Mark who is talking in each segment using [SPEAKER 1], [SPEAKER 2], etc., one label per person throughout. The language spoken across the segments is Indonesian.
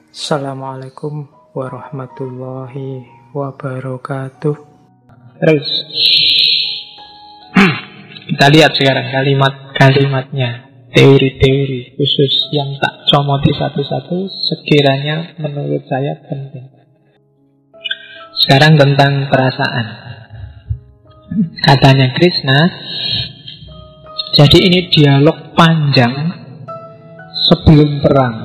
[SPEAKER 1] Assalamualaikum warahmatullahi wabarakatuh. Terus kita lihat sekarang kalimat-kalimatnya, teori-teori khusus yang tak comoti satu-satu, sekiranya menurut saya penting. Sekarang tentang perasaan. Katanya Krishna, jadi ini dialog panjang sebelum perang.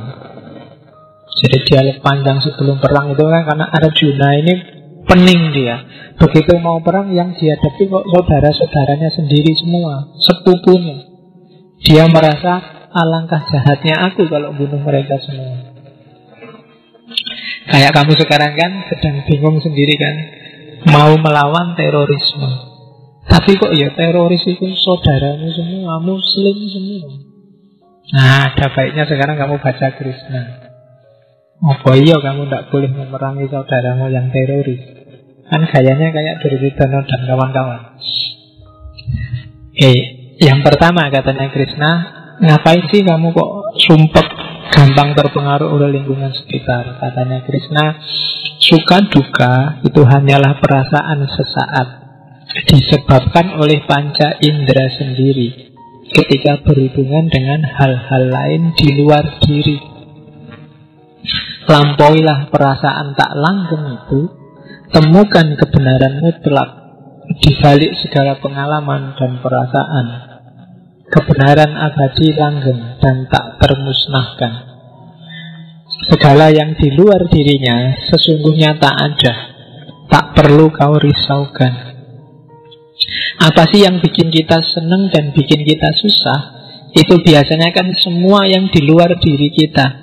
[SPEAKER 1] Jadi dialog panjang sebelum perang itu kan karena Arjuna ini pening dia. Begitu mau perang yang dihadapi kok saudara-saudaranya sendiri semua, sepupunya. Dia merasa alangkah jahatnya aku kalau bunuh mereka semua. Kayak kamu sekarang kan sedang bingung sendiri kan, mau melawan terorisme. Tapi kok ya teroris itu saudaramu semua, muslim semua. Nah, ada baiknya sekarang kamu baca Krishna. Oh iya, kamu tidak boleh memerangi saudaramu yang teroris. Kan gayanya kayak Duryodhana dan kawan-kawan. Yang pertama katanya Krishna, ngapain sih kamu kok sumpek, gampang terpengaruh oleh lingkungan sekitar? Katanya Krishna, suka duka itu hanyalah perasaan sesaat, disebabkan oleh panca indera sendiri ketika berhubungan dengan hal-hal lain di luar diri. Lampauilah perasaan tak langgeng itu, temukan kebenaran mutlak di balik segala pengalaman dan perasaan. Kebenaran abadi, langgeng dan tak termusnahkan. Segala yang di luar dirinya sesungguhnya tak ada, tak perlu kau risaukan. Apa sih yang bikin kita senang dan bikin kita susah? Itu biasanya kan semua yang di luar diri kita.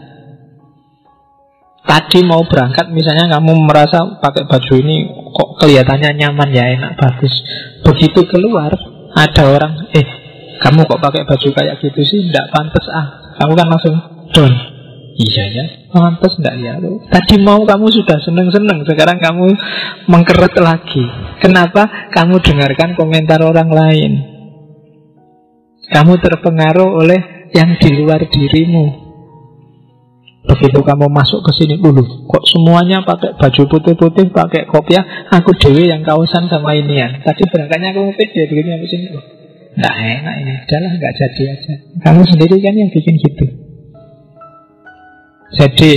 [SPEAKER 1] Tadi mau berangkat misalnya kamu merasa pakai baju ini kok kelihatannya nyaman ya, enak, bagus. Begitu keluar ada orang, kamu kok pakai baju kayak gitu sih, tidak pantas ah. Kamu kan langsung down. Iya ya, pantas tidak ya. Tadi mau kamu sudah seneng-seneng, sekarang kamu mengkeret lagi. Kenapa? Kamu dengarkan komentar orang lain. Kamu terpengaruh oleh yang di luar dirimu. Begitu kamu masuk ke sini dulu, kok semuanya pakai baju putih-putih, pakai kopiah, aku dewe yang kaosan sama ini ya. Tadi berangkatnya aku pede begini habis ini. Nggak enak ini, udahlah nggak jadi aja. Kamu sendiri kan yang bikin gitu. Jadi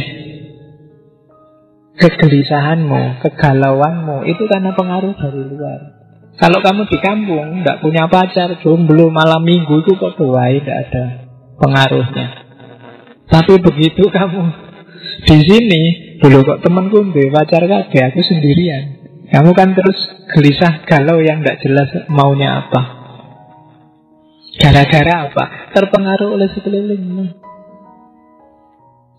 [SPEAKER 1] kegelisahanmu, kegalauanmu itu karena pengaruh dari luar. Kalau kamu di kampung, nggak punya pacar, jomblo, malam minggu itu kok doai, nggak ada pengaruhnya. Tapi begitu kamu di sini, dulu kok temanku deh pacar kabeh, aku sendirian. Kamu kan terus gelisah, galau yang tidak jelas maunya apa. Gara-gara apa? Terpengaruh oleh sekelilingmu.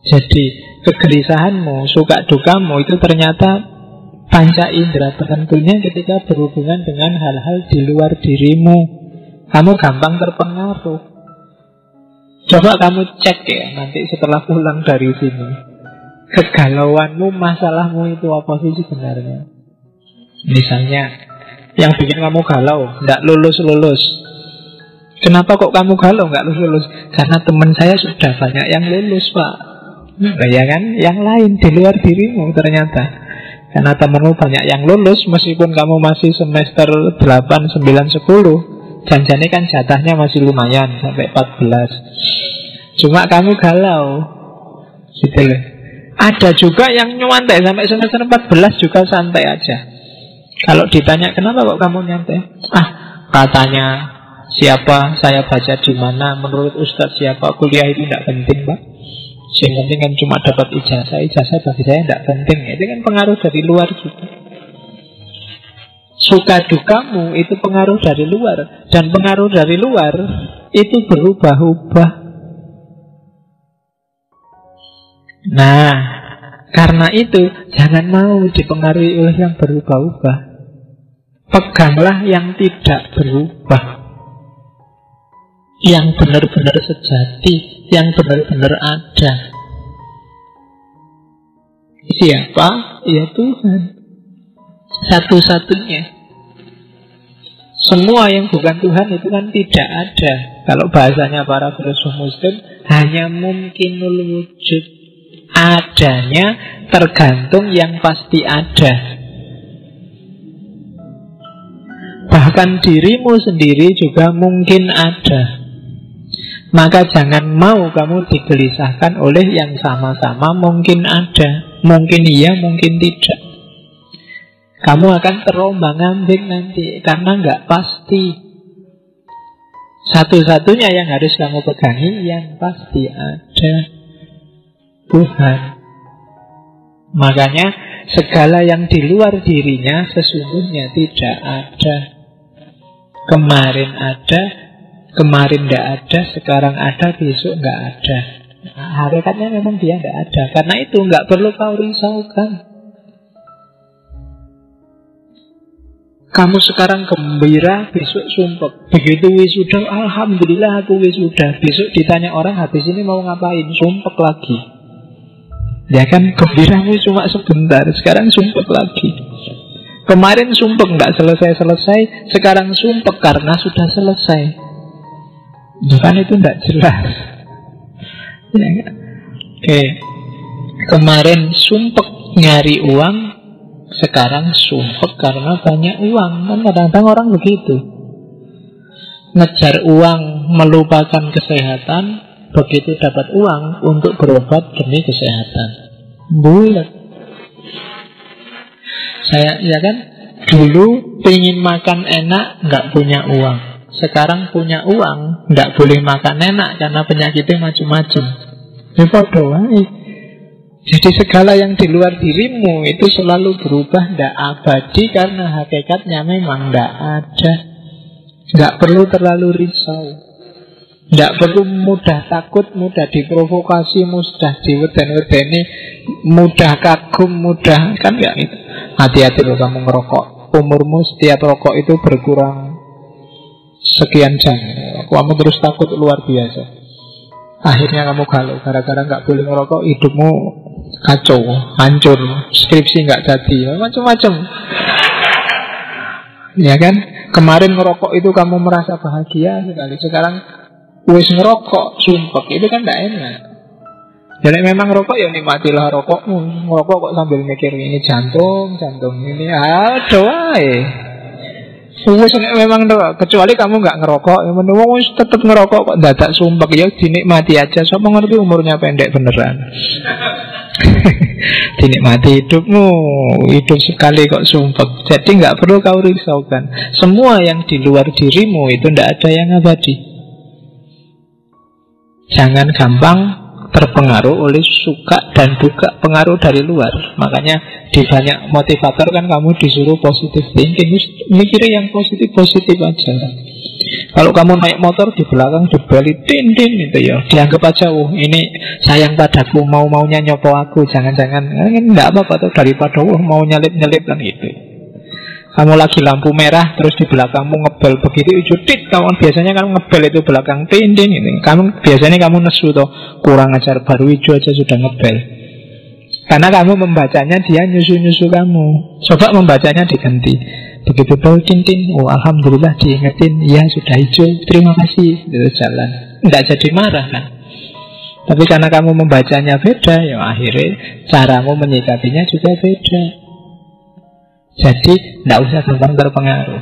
[SPEAKER 1] Jadi kegelisahanmu, suka dukamu itu ternyata panca indera tertentunya ketika berhubungan dengan hal-hal di luar dirimu. Kamu gampang terpengaruh. Coba kamu cek ya nanti setelah pulang dari sini, kegalauanmu, masalahmu itu apa sih sebenarnya? Misalnya yang bikin kamu galau, tidak lulus-lulus. Kenapa kok kamu galau nggak lulus-lulus? Karena teman saya sudah banyak yang lulus, Pak. Ya kan? Yang lain di luar dirimu ternyata. Karena temanmu banyak yang lulus, meskipun kamu masih semester 8, 9, 10, janjane kan jatahnya masih lumayan sampai 14. Cuma kamu galau gitu loh. Ada juga yang nyantai sampai semester 14 juga santai aja. Kalau ditanya kenapa kok kamu nyantai? Katanya siapa, saya baca di mana, menurut Ustadz siapa, kuliah itu tidak penting, Pak. Yang penting kan cuma dapat ijazah. Ijazah bagi saya tidak penting. Itu kan pengaruh dari luar juga. Suka dukamu itu pengaruh dari luar. Dan pengaruh dari luar itu berubah-ubah. Nah, karena itu jangan mau dipengaruhi oleh yang berubah-ubah. Peganglah yang tidak berubah, yang benar-benar sejati, yang benar-benar ada. Siapa? Ya Tuhan, satu-satunya. Semua yang bukan Tuhan itu kan tidak ada. Kalau bahasanya para filsuf Muslim, hanya mungkinul wujud, Adanya tergantung yang pasti ada. Bahkan dirimu sendiri juga mungkin ada. Maka jangan mau kamu digelisahkan oleh yang sama-sama mungkin ada. Mungkin iya, mungkin tidak. Kamu akan terombang-ambing nanti karena nggak pasti. Satu-satunya yang harus kamu pegangi yang pasti ada, Tuhan. Makanya segala yang di luar dirinya sesungguhnya tidak ada. Kemarin ada, kemarin tidak ada, sekarang ada, besok nggak ada. Nah, hakikatnya memang dia tidak ada. Karena itu nggak perlu kau risaukan. Kamu sekarang gembira, besok sumpek. Begitu wisuda, alhamdulillah aku wisuda. Besok ditanya orang, habis ini mau ngapain? Sumpek lagi. Ya kan, gembiramu cuma sebentar, sekarang sumpek lagi. Kemarin sumpek nggak selesai-selesai, sekarang sumpek karena sudah selesai. Bukan itu tidak jelas. Ya, oke. Kemarin sumpek nyari uang, sekarang sumpek karena banyak uang. Kan kadang-kadang orang begitu. Ngejar uang melupakan kesehatan, begitu dapat uang untuk berobat demi kesehatan. Bulat. Saya, ya kan, dulu pengen makan enak, nggak punya uang. Sekarang punya uang, nggak boleh makan enak karena penyakitnya macam-macam. Ini podo wae. Jadi segala yang di luar dirimu itu selalu berubah, tidak abadi karena hakikatnya memang tidak ada. Tidak perlu terlalu risau, tidak perlu mudah takut, mudah diprovokasi, mudah diweden-wedeni, mudah kagum, mudah, kan nggak itu. Hati-hati loh kamu ngerokok. Umurmu setiap rokok itu berkurang sekian jam. Kamu terus takut luar biasa. Akhirnya kamu galau gara-gara nggak boleh ngerokok, hidupmu kacau, hancur, skripsi nggak jadi, macam-macam. Ya kan? Kemarin ngerokok itu kamu merasa bahagia sekali, sekarang wis ngerokok, sumpek, itu kan tidak enak. Jadi memang rokok ya nikmatilah rokokmu. Ngerokok kok sambil mikir ini jantung ini, aduh wae. Wis memang doa, kecuali kamu nggak ngerokok, yang menurut wis tetap ngerokok kok dadak sumpek, ya dinikmati aja. Siapa ngerti umurnya pendek beneran. Dinikmati hidupmu, hidup sekali kok sumpek. Jadi nggak perlu kau risaukan. Semua yang di luar dirimu itu tidak ada yang abadi. Jangan gampang terpengaruh oleh suka dan duka, pengaruh dari luar. Makanya di banyak motivator kan kamu disuruh positive thinking, mikirnya yang positif-positif aja. Kalau kamu naik motor di belakang dibeli tin itu ya, dianggap aja, ini sayang padaku, mau-maunya nyopo aku, jangan-jangan enggak apa-apa tuh, daripada mau nyelip-nyelip kan gitu. Kamu lagi lampu merah terus di belakangmu ngebel begitu hijau, kawan biasanya kan ngebel itu belakang tin ini. Biasanya kamu nesu tuh, kurang ajar, baru hijau aja sudah ngebel. Karena kamu membacanya dia nyusu-nyusu kamu. Coba membacanya diganti. Begitu bel tin, alhamdulillah diingetin, ya sudah hijau, terima kasih, terus jalan. Tidak jadi marah kan. Tapi karena kamu membacanya beda, ya akhirnya caramu menyikapinya juga beda. Jadi tidak usah gampang terpengaruh.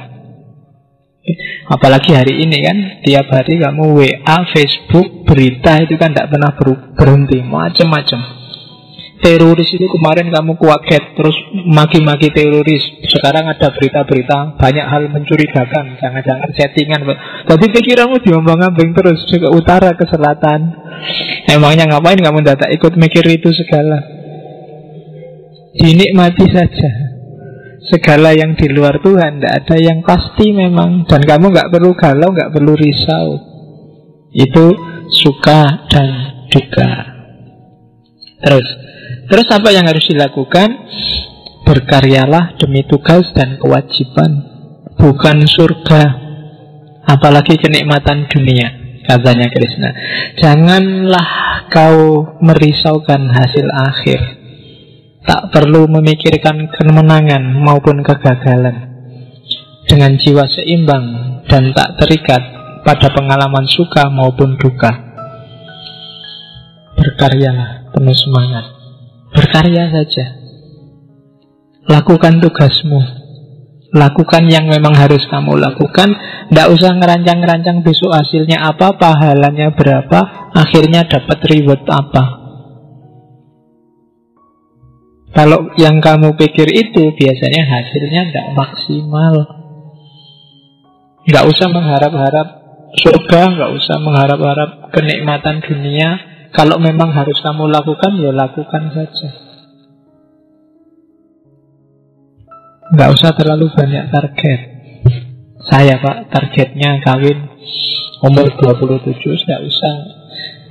[SPEAKER 1] Apalagi hari ini kan, tiap hari kamu WA, Facebook, berita itu kan tidak pernah berhenti, macam-macam. Teroris itu kemarin kamu kaget, terus maki-maki teroris. Sekarang ada berita-berita, banyak hal mencurigakan, jangan-jangan settingan. Tapi pikiranmu diombang-ambing terus, ke utara, ke selatan. Emangnya ngapain kamu tidak ikut mikir itu segala? Dinikmati saja. Segala yang di luar Tuhan, tidak ada yang pasti memang. Dan kamu nggak perlu galau, nggak perlu risau. Itu suka dan duka. Terus apa yang harus dilakukan? Berkaryalah demi tugas dan kewajiban, bukan surga, apalagi kenikmatan dunia, katanya Krishna. Janganlah kau merisaukan hasil akhir. Tak perlu memikirkan kemenangan maupun kegagalan. Dengan jiwa seimbang dan tak terikat pada pengalaman suka maupun duka. Berkaryalah penuh semangat. Berkarya saja. Lakukan tugasmu. Lakukan yang memang harus kamu lakukan. Tidak usah ngerancang-ngerancang besok hasilnya apa, pahalanya berapa, akhirnya dapat reward apa. Kalau yang kamu pikir itu, biasanya hasilnya tidak maksimal. Nggak usah mengharap-harap surga, nggak usah mengharap-harap kenikmatan dunia. Kalau memang harus kamu lakukan, ya lakukan saja. Nggak usah terlalu banyak target. Saya Pak, targetnya kawin umur 27, nggak usah.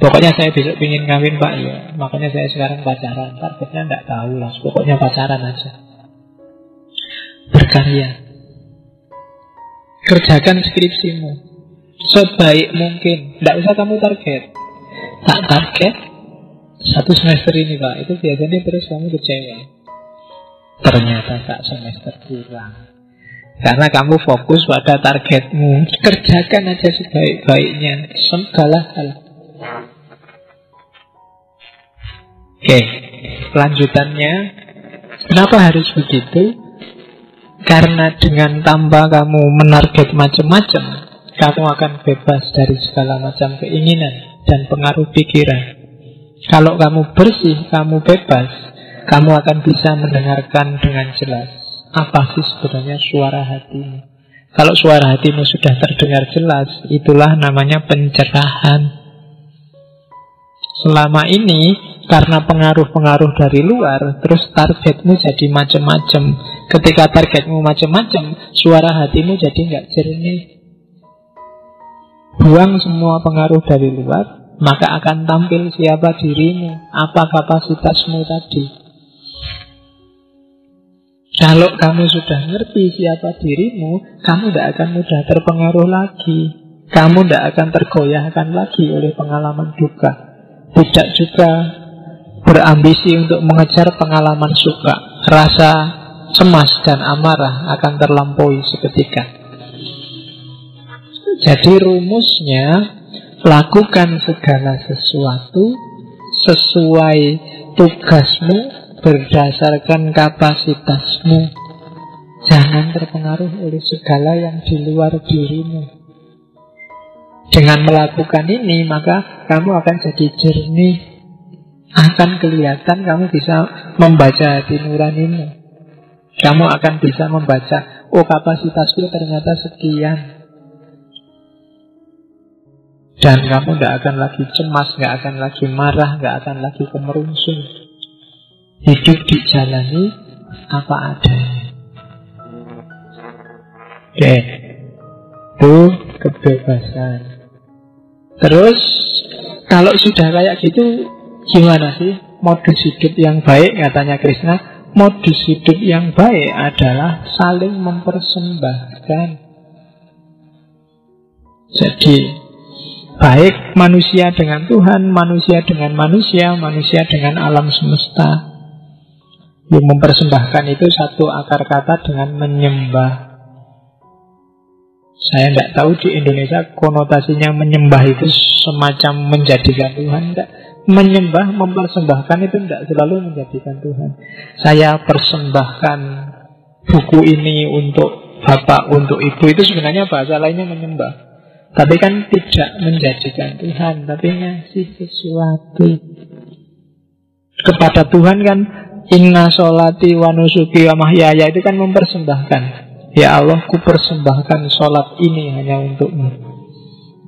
[SPEAKER 1] Pokoknya saya besok ingin kawin Pak, ya makanya saya sekarang pacaran. Targetnya nggak tahu lah, pokoknya pacaran aja. Berkarya. Kerjakan skripsimu sebaik mungkin. Nggak usah kamu target. Tak target 1 semester ini Pak, itu biasanya terus kamu kecewa. Ternyata tak semester kurang. Karena kamu fokus pada targetmu. Kerjakan aja sebaik-baiknya segala hal. Oke, lanjutannya, kenapa harus begitu? Karena dengan tanpa kamu menarget macam-macam, kamu akan bebas dari segala macam keinginan dan pengaruh pikiran. Kalau kamu bersih, kamu bebas, kamu akan bisa mendengarkan dengan jelas apa sih sebenarnya suara hatimu. Kalau suara hatimu sudah terdengar jelas, itulah namanya pencerahan. Selama ini karena pengaruh-pengaruh dari luar, terus targetmu jadi macam-macam. Ketika targetmu macam-macam, suara hatimu jadi nggak jernih. Buang semua pengaruh dari luar, maka akan tampil siapa dirimu, apa kapasitasmu tadi. Kalau kamu sudah ngerti siapa dirimu, kamu tidak akan mudah terpengaruh lagi. Kamu tidak akan tergoyahkan lagi oleh pengalaman duka. Tidak juga berambisi untuk mengejar pengalaman suka. Rasa cemas dan amarah akan terlampaui seketika. Jadi rumusnya, lakukan segala sesuatu sesuai tugasmu berdasarkan kapasitasmu. Jangan terpengaruh oleh segala yang di luar dirimu. Dengan melakukan ini, maka kamu akan jadi jernih. Akan kelihatan kamu bisa membaca hati nuranimu. Kamu akan bisa membaca, oh kapasitasku ternyata sekian. Dan kamu tidak akan lagi cemas, tidak akan lagi marah, tidak akan lagi kemerungsung. Hidup dijalani apa adanya. Oke, itu kebebasan. Terus kalau sudah kayak gitu, gimana sih modus hidup yang baik? Katanya Krishna, modus hidup yang baik adalah saling mempersembahkan. Jadi baik manusia dengan Tuhan, manusia dengan manusia, manusia dengan alam semesta. Yang mempersembahkan itu satu akar kata dengan menyembah. Saya tidak tahu di Indonesia konotasinya menyembah itu semacam menjadikan Tuhan. Tidak. Menyembah, mempersembahkan itu tidak selalu menjadikan Tuhan. Saya persembahkan buku ini untuk bapak, untuk ibu, itu sebenarnya bahasa lainnya menyembah. Tapi kan tidak menjadikan Tuhan, tapi ngasih sesuatu. Kepada Tuhan kan, inna sholati wa nusuki wa mahyaya, itu kan mempersembahkan. Ya Allah, ku persembahkan sholat ini hanya untukmu.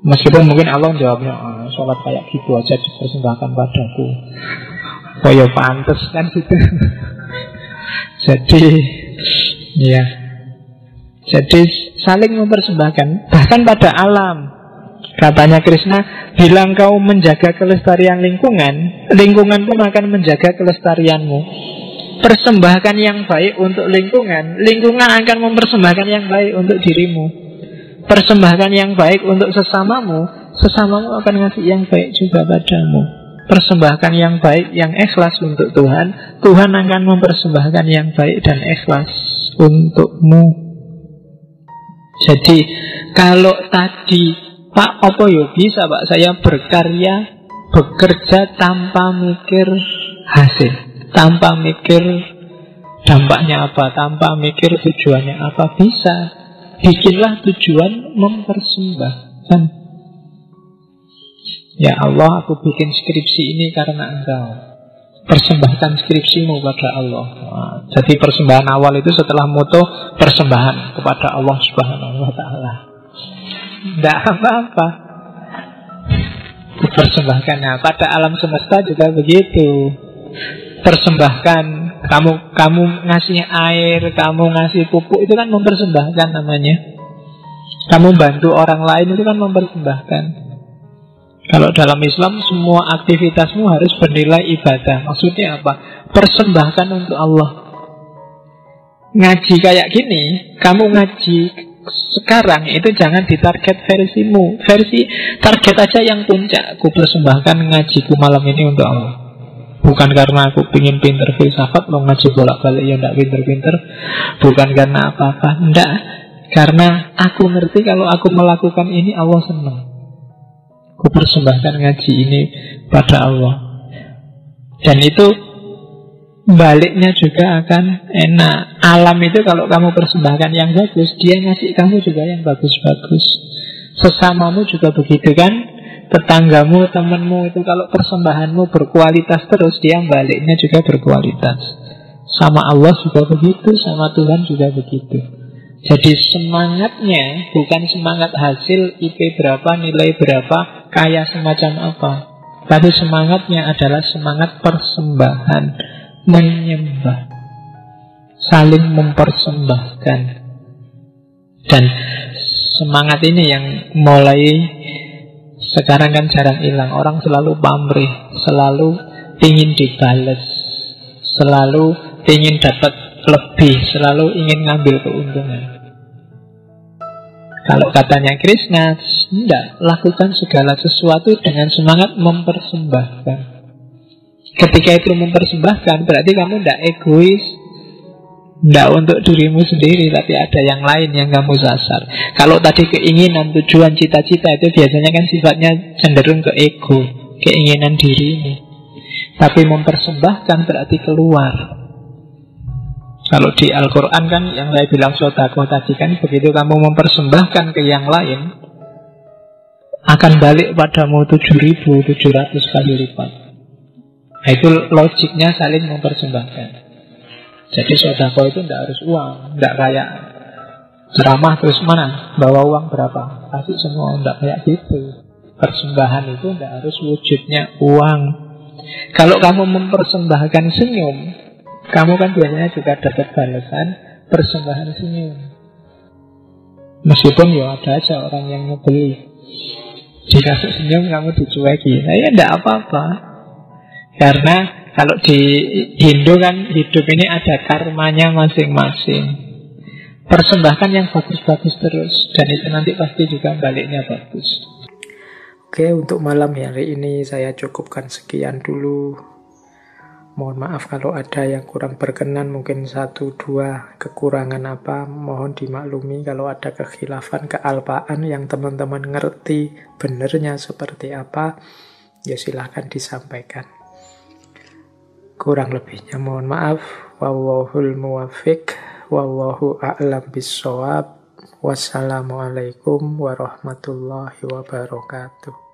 [SPEAKER 1] Meskipun mungkin Allah jawabnya, sholat kayak gitu aja dipersembahkan padaku. Oh ya pantes kan gitu. Jadi ya, jadi saling mempersembahkan. Bahkan pada alam, katanya Krishna, bila engkau menjaga kelestarian lingkungan, lingkungan pun akan menjaga kelestarianmu. Persembahkan yang baik untuk lingkungan, lingkungan akan mempersembahkan yang baik untuk dirimu. Persembahkan yang baik untuk sesamamu, sesamamu akan ngasih yang baik juga padamu. Persembahkan yang baik, yang ikhlas untuk Tuhan, Tuhan akan mempersembahkan yang baik dan ikhlas untukmu. Jadi kalau tadi Pak, apa ya bisa Pak saya berkarya, bekerja tanpa mikir hasil. tanpa mikir dampaknya apa, tanpa mikir tujuannya apa. Bisa. Bikinlah tujuan mempersembahkan. Ya Allah, aku bikin skripsi ini karena Engkau. Persembahkan skripsimu pada Allah. Nah, jadi persembahan awal itu setelah moto persembahan kepada Allah Subhanahu wa Ta'ala. Tidak apa-apa. Dipersembahkan. Nah, pada alam semesta juga begitu. Persembahkan. Kamu ngasih air, kamu ngasih pupuk, itu kan mempersembahkan namanya. Kamu bantu orang lain, itu kan mempersembahkan. Kalau dalam Islam semua aktivitasmu harus bernilai ibadah. Maksudnya apa? Persembahkan untuk Allah. Ngaji kayak gini, kamu ngaji sekarang itu jangan ditarget versimu. Versi target aja yang puncak. Aku persembahkan ngajiku malam ini untuk Allah. Bukan karena aku ingin pinter filsafat, mau ngaji bolak-balik ya enggak pinter-pinter. Bukan karena apa-apa, enggak. Karena aku ngerti kalau aku melakukan ini Allah senang. Aku persembahkan ngaji ini pada Allah. Dan itu baliknya juga akan enak. Alam itu kalau kamu persembahkan yang bagus, dia ngasih kamu juga yang bagus-bagus. Sesamamu juga begitu kan. Tetanggamu, temanmu itu kalau persembahanmu berkualitas terus, dia baliknya juga berkualitas. Sama Allah juga begitu, sama Tuhan juga begitu. Jadi semangatnya bukan semangat hasil, IP berapa, nilai berapa, kaya semacam apa. Tapi semangatnya adalah semangat persembahan, menyembah, saling mempersembahkan. Dan semangat ini yang mulai sekarang kan jarang hilang. Orang selalu pamrih, selalu ingin dibales, selalu ingin dapat lebih, selalu ingin ngambil keuntungan. Kalau katanya Krishna, tidak, lakukan segala sesuatu dengan semangat mempersembahkan. Ketika itu mempersembahkan, berarti kamu tidak egois, tidak untuk dirimu sendiri, tapi ada yang lain yang kamu sasar. Kalau tadi keinginan, tujuan, cita-cita itu biasanya kan sifatnya cenderung ke ego, keinginan dirimu. Tapi mempersembahkan berarti keluar. Kalau di Al-Quran kan yang saya bilang sodako tadi kan, begitu kamu mempersembahkan ke yang lain, akan balik padamu 7.700 kali lipat. Nah, itu logiknya saling mempersembahkan. Jadi sodako itu tidak harus uang, tidak kayak ceramah terus mana bawa uang berapa, kasih semua, tidak kayak gitu. Persembahan itu tidak harus wujudnya uang. Kalau kamu mempersembahkan senyum, kamu kan biasanya juga dapat balasan persembahan senyum. Meskipun ya ada aja orang yang ngebeli, dikasih senyum kamu dicueki, nah ya tidak apa-apa. Karena kalau di Hindu kan hidup ini ada karmanya masing-masing. Persembahkan yang bagus-bagus terus, dan itu nanti pasti juga baliknya bagus. Oke, untuk malam hari ini saya cukupkan sekian dulu. Mohon maaf kalau ada yang kurang berkenan, mungkin 1-2 kekurangan apa, mohon dimaklumi. Kalau ada kekhilafan, kealpaan yang teman-teman ngerti benernya seperti apa, ya silahkan disampaikan. Kurang lebihnya mohon maaf. Wallahul muwaffiq, wallahu a'lam bissawab. Wassalamualaikum warahmatullahi wabarakatuh.